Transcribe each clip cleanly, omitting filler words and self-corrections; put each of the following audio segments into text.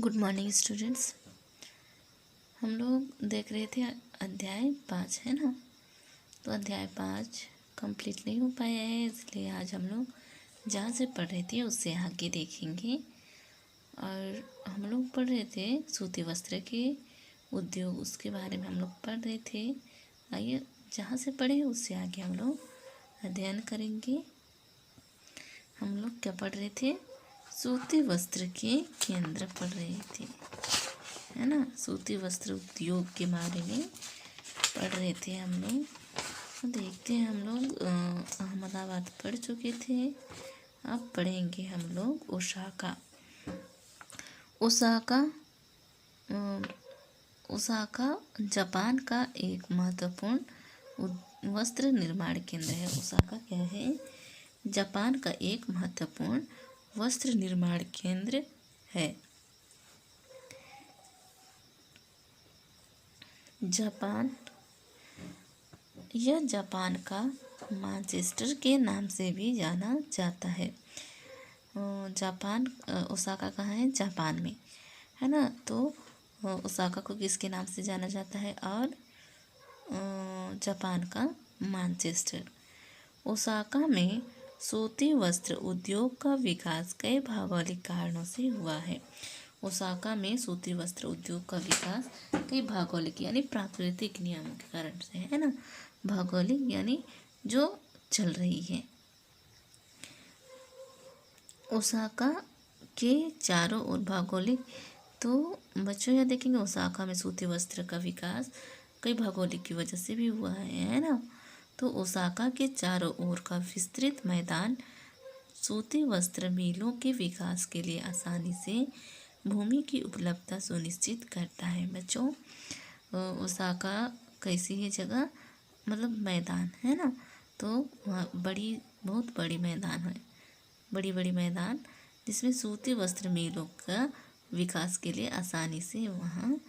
Good morning students. हम लोग देख रहे थे अध्याय 5 है ना। तो अध्याय 5 कंप्लीट नहीं हो पाया है, इसलिए आज हम लोग जहाँ से पढ़ रहे थे उससे आगे देखेंगे। और हम लोग पढ़ रहे थे सूती वस्त्र के उद्योग, उसके बारे में हम लोग पढ़ रहे थे। आइए जहाँ से पढ़े उससे आगे हम लोग अध्ययन करेंगे। हम लोग क्या पढ़ रहे थे? सूती वस्त्र के केंद्र पढ़ रहे थे, है ना। सूती वस्त्र उद्योग के बारे में पढ़ रहे थे हम लोग। तो देखते हैं, हम लोग अहमदाबाद पढ़ चुके थे, अब पढ़ेंगे हम लोग ओसाका। ओसाका जापान का एक महत्वपूर्ण वस्त्र निर्माण केंद्र है। ओसाका क्या है? जापान का एक महत्वपूर्ण वस्त्र निर्माण केंद्र है। यह जापान का मैनचेस्टर के नाम से भी जाना जाता है। जापान, ओसाका कहाँ है? जापान में, है ना। तो ओसाका को किसके नाम से जाना जाता है? और जापान का मैनचेस्टर। ओसाका में सूती वस्त्र उद्योग का विकास कई भौगोलिक कारणों से हुआ है। ओसाका में सूती वस्त्र उद्योग का विकास कई भौगोलिक यानी प्राकृतिक नियमों के कारण से, है ना। भौगोलिक यानी जो चल रही है। ओसाका के चारों ओर भौगोलिक, तो बच्चों यह देखेंगे ओसाका में सूती वस्त्र का विकास कई भौगोलिक की वजह से भी हुआ है ना। तो ओसाका के चारों ओर का विस्तृत मैदान सूती वस्त्र मिलों के विकास के लिए आसानी से भूमि की उपलब्धता सुनिश्चित करता है। बच्चों, ओसाका कैसी है जगह? मतलब मैदान, है ना। तो वहाँ बहुत बड़ी मैदान है, बड़ी मैदान, जिसमें सूती वस्त्र मिलों का विकास के लिए आसानी से वहाँ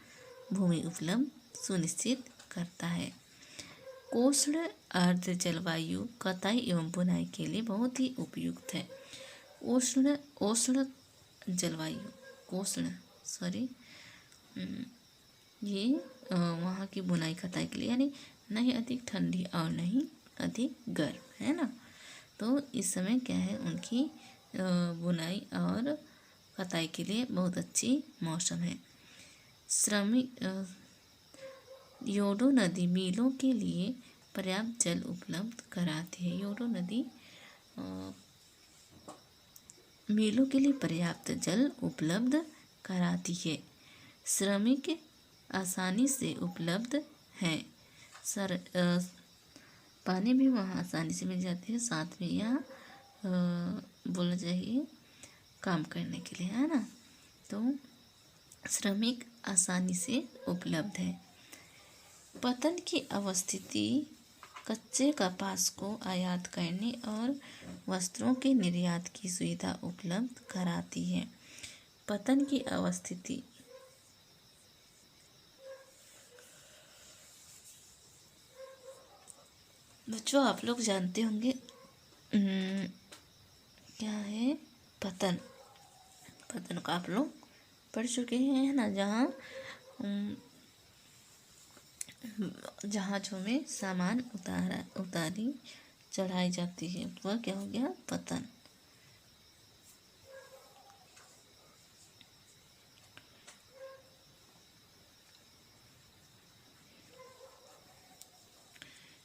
भूमि उपलब्ध सुनिश्चित करता है। उष्ण आर्द्र जलवायु कताई एवं बुनाई के लिए बहुत ही उपयुक्त है। उष्ण जलवायु, ये वहाँ की बुनाई कताई के लिए, यानी नहीं अधिक ठंडी और नहीं अधिक गर्म, है ना। तो इस समय क्या है, उनकी बुनाई और कताई के लिए बहुत अच्छी मौसम है। योडो नदी मिलों के लिए पर्याप्त जल उपलब्ध कराती है। योडो नदी मिलों के लिए पर्याप्त जल उपलब्ध कराती है। श्रमिक आसानी से उपलब्ध हैं। पानी भी वहाँ आसानी से मिल जाती है, साथ में यहाँ बोलना चाहिए काम करने के लिए, है ना। तो श्रमिक आसानी से उपलब्ध है। पतन की अवस्थिति कच्चे कपास को आयात करने और वस्त्रों के निर्यात की सुविधा उपलब्ध कराती है। पतन की अवस्थिति, बच्चों आप लोग जानते होंगे क्या है पतन? पतन का आप लोग पढ़ चुके हैं, है ना। जहाज़ों में सामान उतारी चढ़ाई जाती है, वह क्या हो गया? पतन।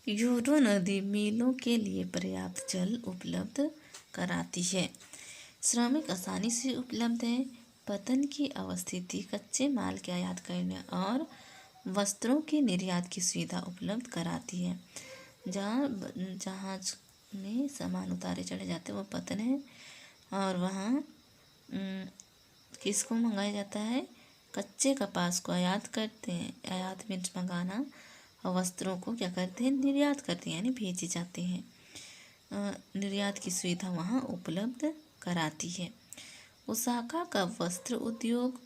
योडो नदी मिलों के लिए पर्याप्त जल उपलब्ध कराती है। श्रमिक आसानी से उपलब्ध है। पतन की अवस्थिति कच्चे माल के आयात करने और वस्त्रों के निर्यात की सुविधा उपलब्ध कराती है। जहाँ जहाज में सामान उतारे चढ़े जाते हैं वो पतन है। और वहाँ किसको मंगाया जाता है? कच्चे कपास को आयात करते हैं। आयात मीन्स मंगाना, और वस्त्रों को क्या करते हैं? निर्यात करते हैं, यानी भेजे जाते हैं। निर्यात की सुविधा वहाँ उपलब्ध कराती है। ओसाका का वस्त्र उद्योग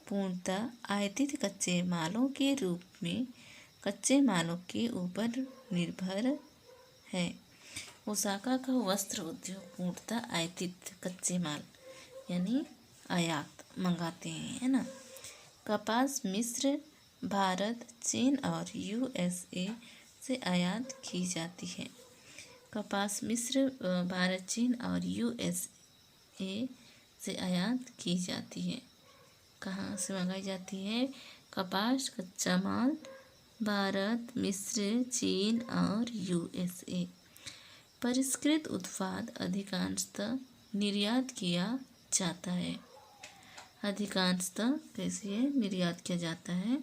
पूर्णतः आयातित कच्चे मालों के रूप में कच्चे मालों के ऊपर निर्भर है। ओसाका का वस्त्र उद्योग पूर्णतः आयातित कच्चे माल यानी आयात मंगाते हैं, है ना। कपास मिस्र, भारत, चीन और यूएसए से आयात की जाती है। कपास मिस्र, भारत, चीन और यूएसए से आयात की जाती है। कहाँ से मंगाई जाती है? कपास कच्चा माल भारत, मिस्र, चीन और यूएसए। परिष्कृत उत्पाद अधिकांशतः निर्यात किया जाता है। अधिकांशतः कैसे है? निर्यात किया जाता है,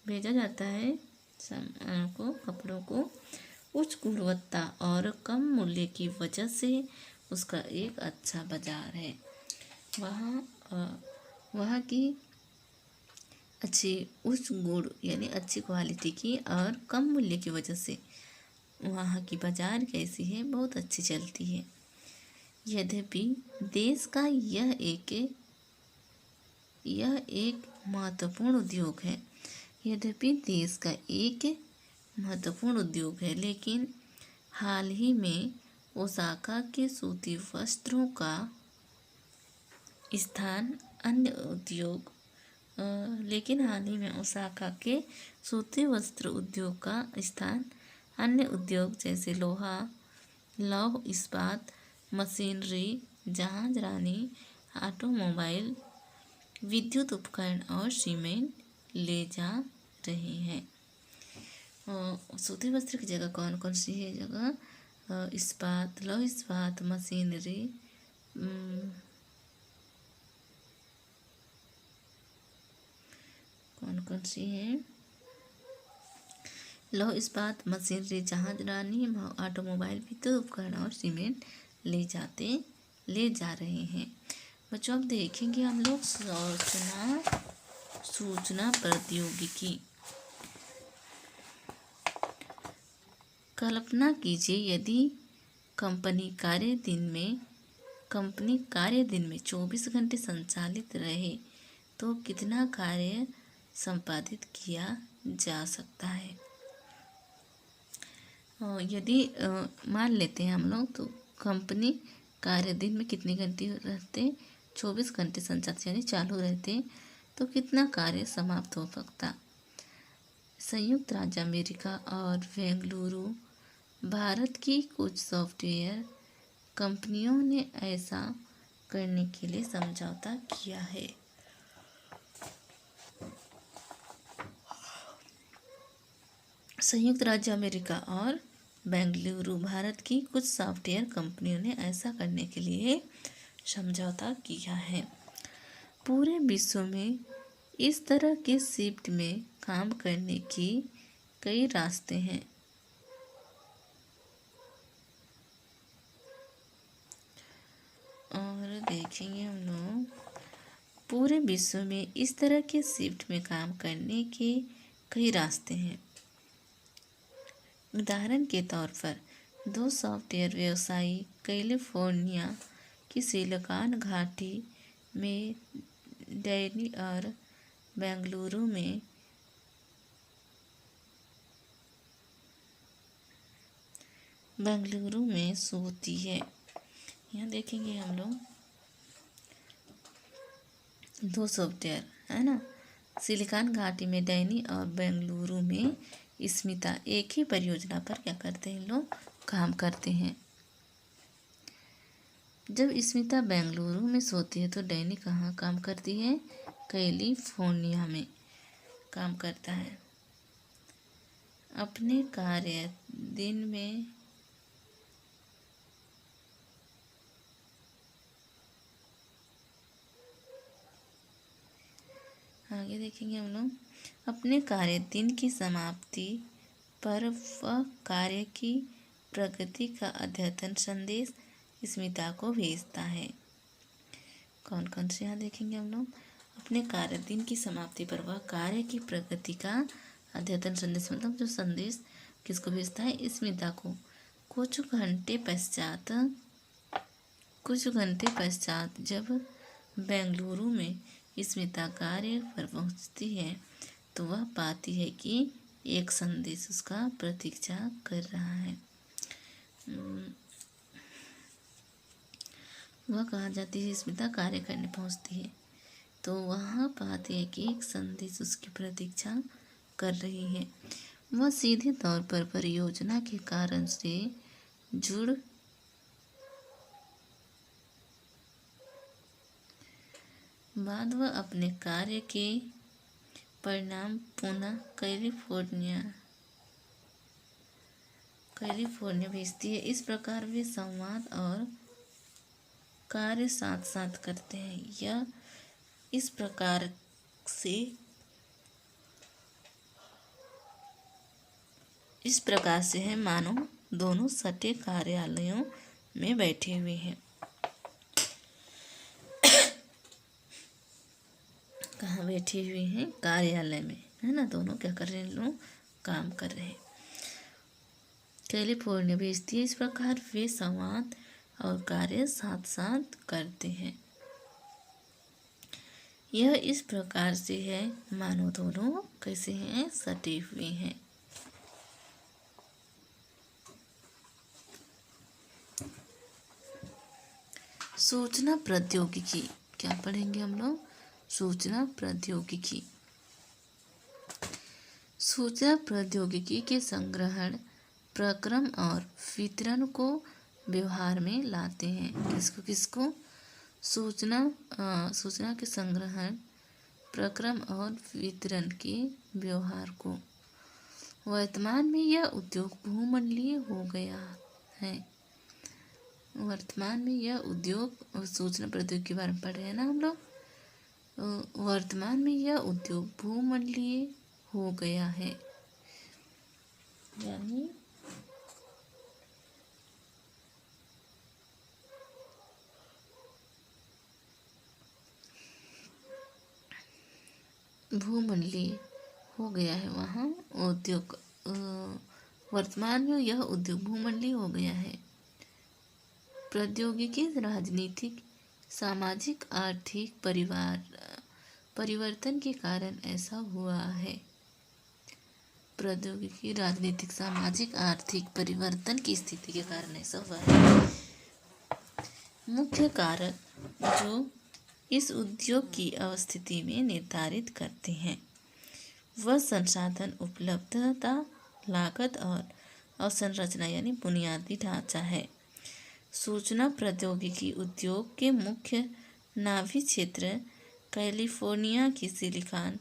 भेजा जाता है सामान को, कपड़ों को। उच्च गुणवत्ता और कम मूल्य की वजह से उसका एक अच्छा बाजार है। वहाँ की अच्छी उच्च गुण यानी अच्छी क्वालिटी की और कम मूल्य की वजह से वहाँ की बाजार कैसी है? बहुत अच्छी चलती है। यद्यपि देश का यह एक महत्वपूर्ण उद्योग है। यद्यपि देश का एक महत्वपूर्ण उद्योग है, लेकिन हाल ही में ओसाका के सूती वस्त्रों का स्थान अन्य उद्योग लेकिन हाल ही में ओसाका के सूती वस्त्र उद्योग का स्थान अन्य उद्योग जैसे लौह इस्पात, मशीनरी, जहाजरानी, ऑटोमोबाइल, विद्युत उपकरण और सीमेंट ले जा रहे हैं। सूती वस्त्र की जगह कौन कौन सी है जगह? इस्पात, लौह इस्पात, मशीनरी, कौन कौन सी है? लौह इस्पात, मशीनरी, जहाजरानी, ऑटोमोबाइल, विद्युत उपकरण और सीमेंट ले जा रहे हैं। बच्चों अब देखेंगे हम लोग सूचना प्रौद्योगिकी। कल्पना कीजिए यदि कंपनी कार्य दिन में 24 घंटे संचालित रहे तो कितना कार्य संपादित किया जा सकता है। यदि मान लेते हैं हम लोग, तो कंपनी कार्य दिन में कितने घंटे रहते? 24 घंटे संचालित यानी चालू रहते, तो कितना कार्य समाप्त हो सकता? संयुक्त राज्य अमेरिका और बेंगलुरु, भारत की कुछ सॉफ्टवेयर कंपनियों ने ऐसा करने के लिए समझौता किया है। संयुक्त राज्य अमेरिका और बेंगलुरु, भारत की कुछ सॉफ्टवेयर कंपनियों ने ऐसा करने के लिए समझौता किया है। पूरे विश्व में इस तरह के शिफ्ट में काम करने की कई रास्ते हैं। और देखेंगे हम लोग, पूरे विश्व में इस तरह के शिफ्ट में काम करने के कई रास्ते हैं। उदाहरण के तौर पर 2 सॉफ्टवेयर व्यवसायी कैलिफोर्निया की सिलिकॉन घाटी में डैनी और बेंगलुरु में सूती है। यहाँ देखेंगे हम लोग 2 सॉफ्टवेयर है ना, सिलिकॉन घाटी में डैनी और बेंगलुरु में स्मिता एक ही परियोजना पर क्या करते हैं? लोग काम करते हैं। जब स्मिता बेंगलुरु में सोती है तो डैनी कहाँ काम करती है? कैलिफोर्निया में काम करता है। अपने कार्य दिन में आगे देखेंगे हम लोग, अपने कार्य दिन की समाप्ति पर वह कार्य की प्रगति का अद्यतन संदेश स्मिता को भेजता है। कौन कौन से यहाँ देखेंगे हम लोग, अपने कार्य दिन की समाप्ति पर वह कार्य की प्रगति का अद्यतन संदेश, मतलब जो संदेश किसको भेजता है? स्मिता को। कुछ घंटे पश्चात जब बेंगलुरु में स्मिता कार्य पर पहुंचती है तो वह पाती है कि एक संदेश उसका प्रतीक्षा कर रहा है। वह कहाँ जाती है? स्मिता कार्य करने पहुंचती है तो वहाँ पाते हैं कि एक संदेश उसकी प्रतीक्षा कर रही है। वह सीधे तौर पर परियोजना के कारण से जुड़ बाद वह अपने कार्य के परिणाम पुनः कैलिफोर्निया भेजती है। इस प्रकार वे संवाद और कार्य साथ साथ करते हैं। यह इस प्रकार से है मानो दोनों सटे कार्यालयों में बैठे हुए हैं। कहाँ बैठे हुए हैं? कार्यालय में, है ना। दोनों क्या कर रहे हैं? लोग काम कर रहे हैं। कैलिफोर्निया भेजती है। इस प्रकार वे संवाद और कार्य साथ साथ करते हैं। यह इस प्रकार से है मानो दोनों कैसे हैं? सटे हुए हैं। सूचना प्रौद्योगिकी, क्या पढ़ेंगे हम लोग? सूचना प्रौद्योगिकी। सूचना प्रौद्योगिकी के संग्रहण, प्रक्रम और वितरण को व्यवहार में लाते हैं। किसको? सूचना के संग्रहण, प्रक्रम और वितरण के व्यवहार को। वर्तमान में यह उद्योग बहुमंडलीय हो गया है। वर्तमान में यह उद्योग, सूचना प्रौद्योगिकी के बारे में पढ़ रहे हैं ना हम लोग। वर्तमान में यह उद्योग बहुमंडलीय हो गया है, यानी भूमंडलीय हो गया है। वहाँ उद्योग, वर्तमान में यह उद्योग भूमंडलीय हो गया है। प्रौद्योगिकी राजनीतिक, सामाजिक, आर्थिक परिवर्तन के कारण ऐसा हुआ है। प्रौद्योगिकी राजनीतिक, सामाजिक, आर्थिक परिवर्तन की स्थिति के कारण ऐसा हुआ है। मुख्य कारक जो इस उद्योग की अवस्थिति में निर्धारित करते हैं वह संसाधन उपलब्धता, लागत और अवसंरचना यानी बुनियादी ढांचा है। सूचना प्रौद्योगिकी उद्योग के मुख्य नाभि क्षेत्र कैलिफोर्निया की सिलिकॉन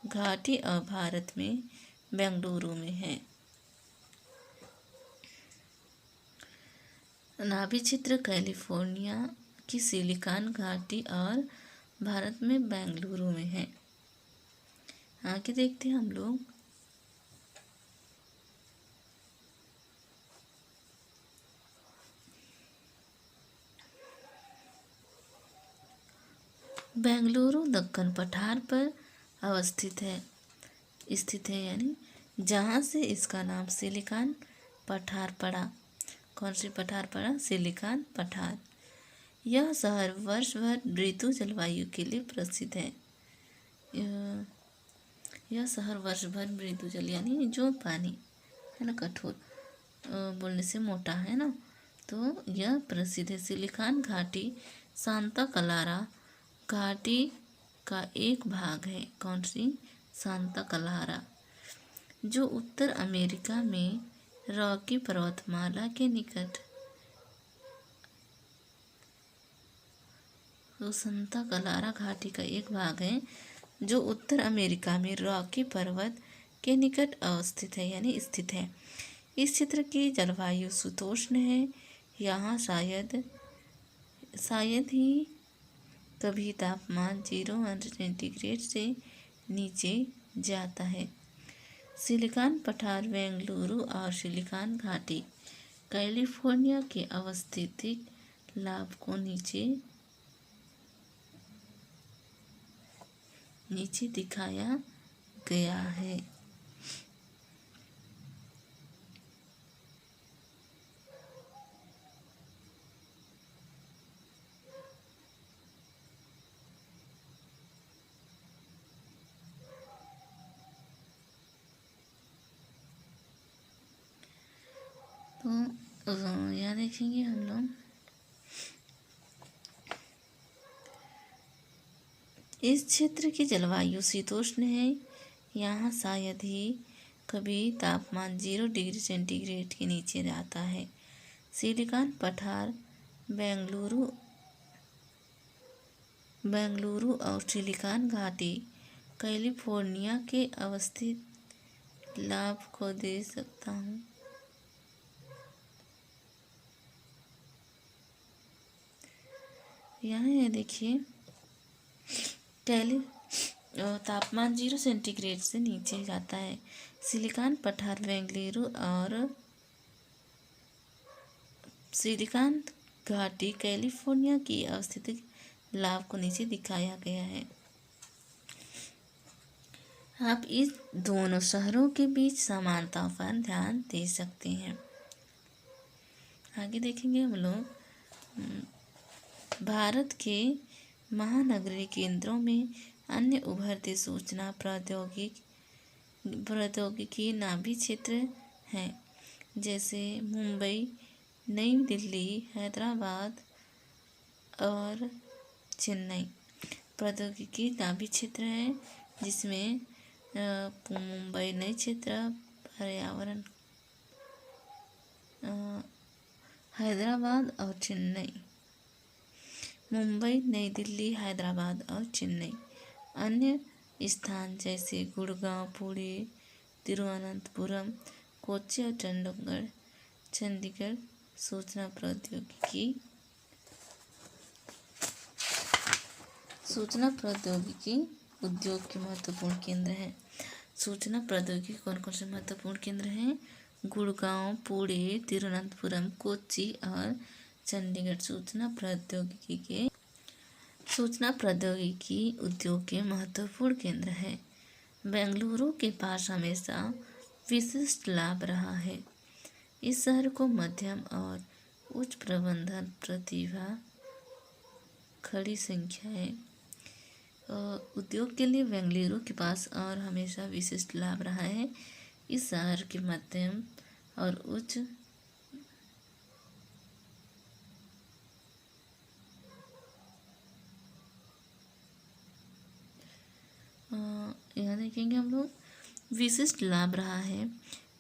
घाटी और भारत में बेंगलुरु में है। नाभि क्षेत्र कैलिफोर्निया की सिलिकॉन घाटी और भारत में बेंगलुरु में है। आगे देखते हैं हम लोग। बेंगलुरु दक्कन पठार पर स्थित है, यानी जहाँ से इसका नाम सिलिकॉन पठार पड़ा। कौन सी पठार पड़ा? सिलिकॉन पठार। यह शहर वर्ष भर ऋतु जलवायु के लिए प्रसिद्ध है। यह शहर वर्ष भर ऋतु जल यानी जो पानी है ना, कठोर बोलने से मोटा है ना, तो यह प्रसिद्ध है। सिलिकॉन घाटी सांता क्लारा घाटी का एक भाग है। कौन सी? सांता क्लारा, जो उत्तर अमेरिका में रॉकी पर्वतमाला के निकट। तो सांता क्लारा घाटी का एक भाग है जो उत्तर अमेरिका में रॉकी पर्वत के निकट अवस्थित है यानी स्थित है। इस क्षेत्र की जलवायु शीतोष्ण है। यहाँ शायद ही कभी तापमान 0 अंश सेंटीग्रेड से नीचे जाता है। सिलिकॉन पठार बेंगलुरु और सिलिकॉन घाटी कैलिफोर्निया के अवस्थिति लाभ को नीचे दिखाया गया है। तो यहाँ देखेंगे हम लोग इस क्षेत्र की जलवायु शीतोष्ण है। यहाँ शायद ही कभी तापमान 0 डिग्री सेंटीग्रेड के नीचे जाता है। सिलिकॉन पठार बेंगलुरु और सिलिकॉन घाटी कैलिफोर्निया के अवस्थित लाभ को दे सकता हूँ। यहाँ है देखिए, तापमान 0 सेंटीग्रेड से नीचे जाता है। सिलिकॉन पठार बेंगलुरु और सिलिकॉन घाटी कैलिफोर्निया की अवस्थित लाभ को नीचे दिखाया गया है। आप इस दोनों शहरों के बीच समानता पर ध्यान दे सकते हैं। आगे देखेंगे हम लोग भारत के महानगरीय केंद्रों में अन्य उभरते सूचना प्रौद्योगिकी नाभि क्षेत्र हैं, जैसे मुंबई, नई दिल्ली, हैदराबाद और चेन्नई। प्रौद्योगिकी नाभि क्षेत्र है जिसमें मुंबई नई क्षेत्र, पर्यावरण, हैदराबाद और चेन्नई। मुंबई, नई दिल्ली, हैदराबाद और चेन्नई। अन्य स्थान जैसे गुड़गांव, पुणे, तिरुवनंतपुरम, कोच्चि और चंडीगढ़ सूचना प्रौद्योगिकी उद्योग के महत्वपूर्ण केंद्र हैं। सूचना प्रौद्योगिकी कौन कौन से महत्वपूर्ण केंद्र हैं? गुड़गांव, पुणे, तिरुवनंतपुरम, कोच्चि और चंडीगढ़ सूचना प्रौद्योगिकी उद्योग के महत्वपूर्ण केंद्र हैं। बेंगलुरु के पास हमेशा विशिष्ट लाभ रहा है। इस शहर को मध्यम और उच्च प्रबंधन प्रतिभा खड़ी संख्या है। उद्योग के लिए बेंगलुरु के पास और हमेशा विशिष्ट लाभ रहा है। इस शहर के मध्यम और उच्च यहाँ देखेंगे हम लोग विशिष्ट लाभ रहा है।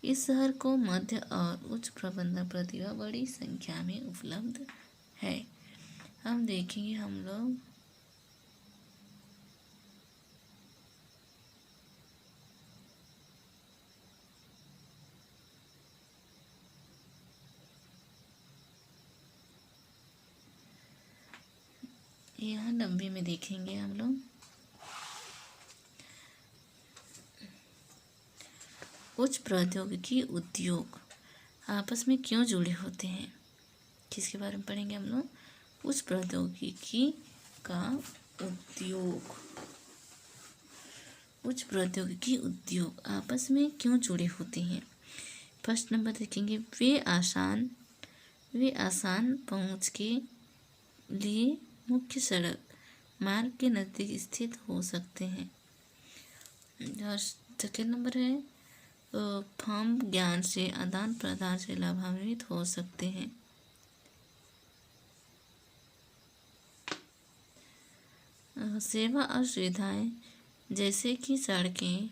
इस शहर को मध्य और उच्च प्रबंधन प्रतिभा बड़ी संख्या में उपलब्ध है। हम देखेंगे हम लोग यहाँ 90 में देखेंगे हम लोग उच्च प्रौद्योगिकी उद्योग आपस में क्यों जुड़े होते हैं, किसके बारे में पढ़ेंगे हम लोग? उच्च प्रौद्योगिकी का उद्योग, उच्च प्रौद्योगिकी उद्योग आपस में क्यों जुड़े होते हैं। फर्स्ट नंबर देखेंगे, वे आसान पहुंच के लिए मुख्य सड़क मार्ग के नज़दीक स्थित हो सकते हैं। और सेकेंड नंबर है, फर्म ज्ञान से आदान प्रदान से लाभान्वित हो सकते हैं। सेवा और सुविधाएं जैसे कि सड़कें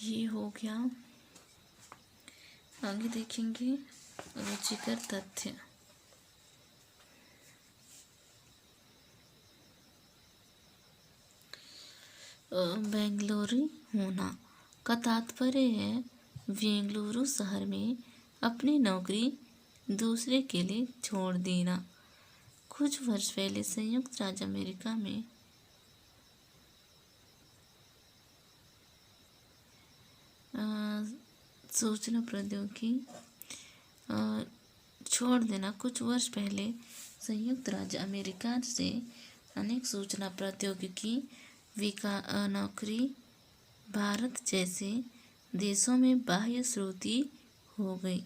ये हो गया। आगे देखेंगे रुचिकर तथ्य। बेंगलुरु होना का तात्पर्य है बेंगलुरु शहर में अपनी नौकरी दूसरे के लिए छोड़ देना। कुछ वर्ष पहले संयुक्त राज्य अमेरिका में सूचना प्रौद्योगिकी छोड़ देना। कुछ वर्ष पहले संयुक्त राज्य अमेरिका से अनेक सूचना प्रौद्योगिकी नौकरी भारत जैसे देशों में बाह्य स्रोती हो गई,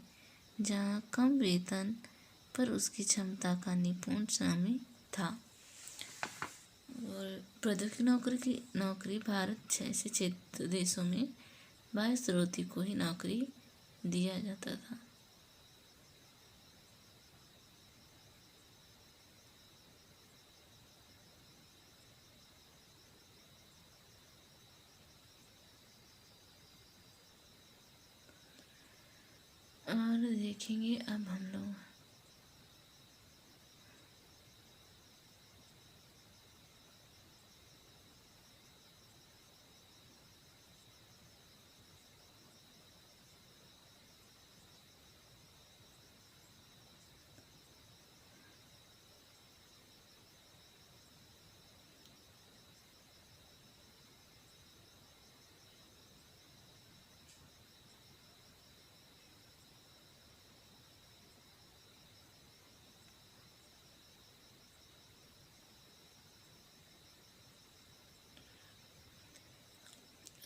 जहाँ कम वेतन पर उसकी क्षमता का निपुण श्रमिक था। और प्रौद्योगिकी नौकरी भारत जैसे क्षेत्र देशों में बाह्य स्रोती को ही नौकरी दिया जाता था। और देखेंगे अब हम लोग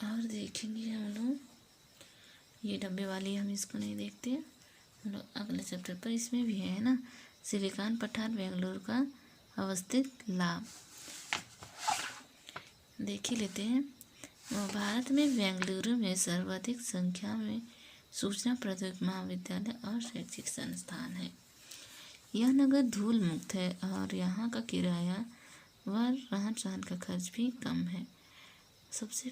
और देखेंगे हम लोग ये डब्बे वाली, हम इसको नहीं देखते, हम लोग अगले चैप्टर पर। इसमें भी है ना, सिलिकॉन पठार बेंगलुरु का अवस्थित लाभ देख ही लेते हैं। भारत में बेंगलुरु में सर्वाधिक संख्या में सूचना प्रौद्योगिकी महाविद्यालय और शैक्षिक संस्थान है। यह नगर धूल मुक्त है और यहाँ का किराया व रहन सहन का खर्च भी कम है। सबसे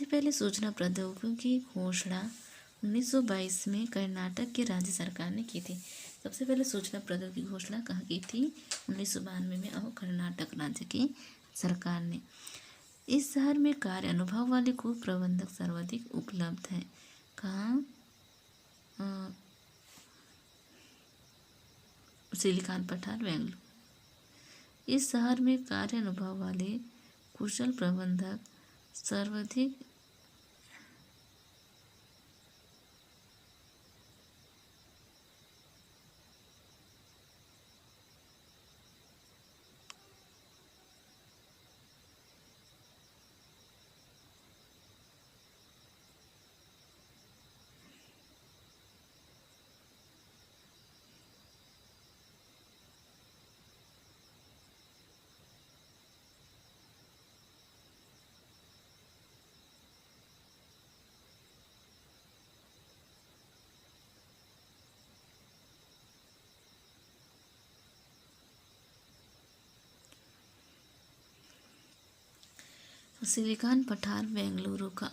पहले सूचना प्रौद्योगिकी की घोषणा 1922 में कर्नाटक की राज्य सरकार ने की थी। सबसे पहले सूचना प्रौद्योगिकी की घोषणा कहाँ की थी? 1992 में, और कर्नाटक राज्य की सरकार ने। इस शहर में कार्य अनुभव वाले खूब प्रबंधक सर्वाधिक उपलब्ध हैं। कहाँ? सिलिकॉन पठार बेंगलुरु। इस शहर में कार्य अनुभव वाले कुशल प्रबंधक सर्वाधिक सिलिकॉन पठार बेंगलुरु का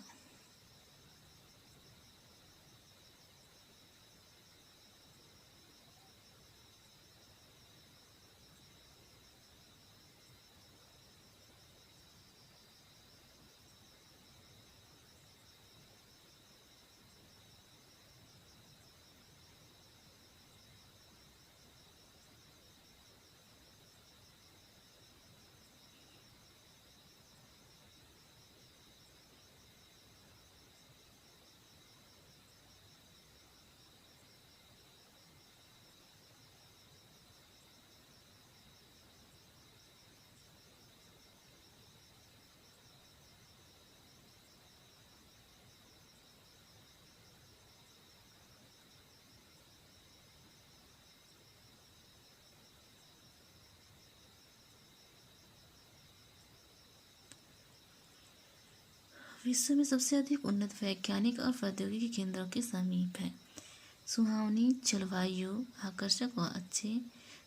विश्व में सबसे अधिक उन्नत वैज्ञानिक और प्रौद्योगिकी केंद्रों के समीप है। सुहावनी जलवायु, आकर्षक व अच्छे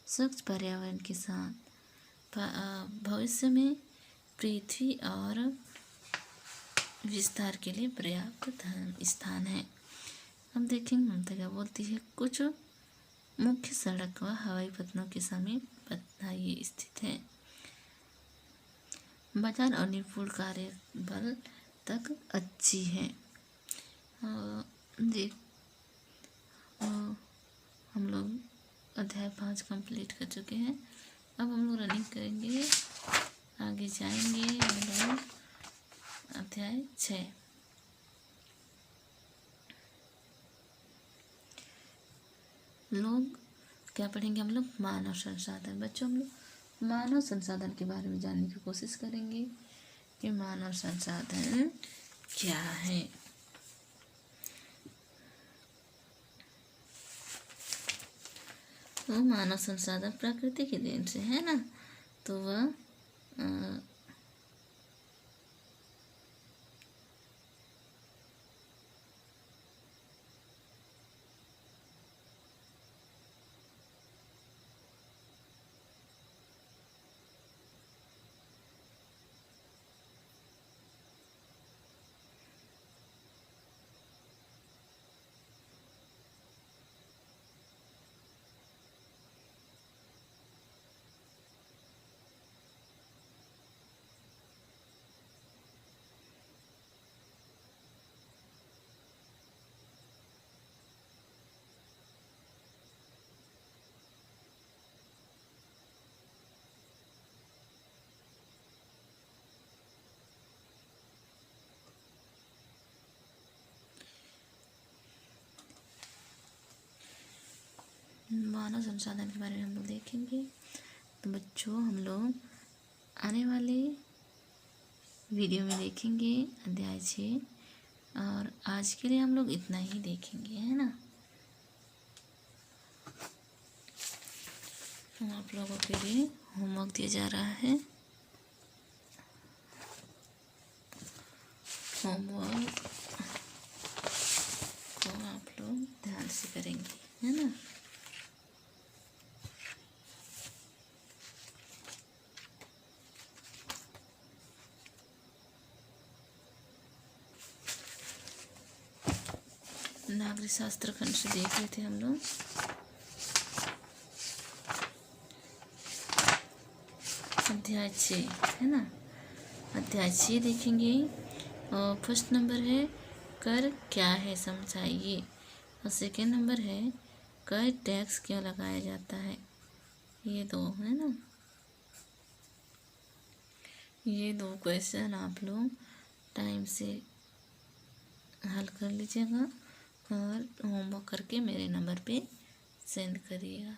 स्वच्छ पर्यावरण के साथ भविष्य में पृथ्वी और विस्तार के लिए पर्याप्त स्थान है। अब देखेंगे ममता क्या बोलती है। कुछ मुख्य सड़क व हवाई पत्तनों के समीप पटना ये स्थित है। बाजार और निपुण कार्यबल तक अच्छी है। देख हम लोग अध्याय 5 कंप्लीट कर चुके हैं। अब हम लोग रनिंग करेंगे, आगे जाएंगे हम लोग अध्याय 6। लोग क्या पढ़ेंगे हम लोग? मानव संसाधन। बच्चों हम लोग मानव संसाधन के बारे में जानने की कोशिश करेंगे कि मानव संसाधन क्या है। वो मानव संसाधन प्रकृति की देन से है ना, तो वह मानव संसाधन के बारे में हम लोग देखेंगे। तो बच्चों हम लोग आने वाले वीडियो में देखेंगे अध्याय 6, और आज के लिए हम लोग इतना ही देखेंगे, है ना। आप लोगों के लिए होमवर्क दिया जा रहा है। होमवर्क को आप लोग ध्यान से करेंगे, है ना। नागरिक शास्त्र खंड से देख रहे थे हम लोग। अध्याय 6 है ना, अध्याय 6 देखेंगे। और फर्स्ट नंबर है कर क्या है समझाइए, और सेकेंड नंबर है कर टैक्स क्यों लगाया जाता है। ये दो है ना, ये दो क्वेश्चन आप लोग टाइम से हल कर लीजिएगा और होमवर्क करके मेरे नंबर पे सेंड करिएगा।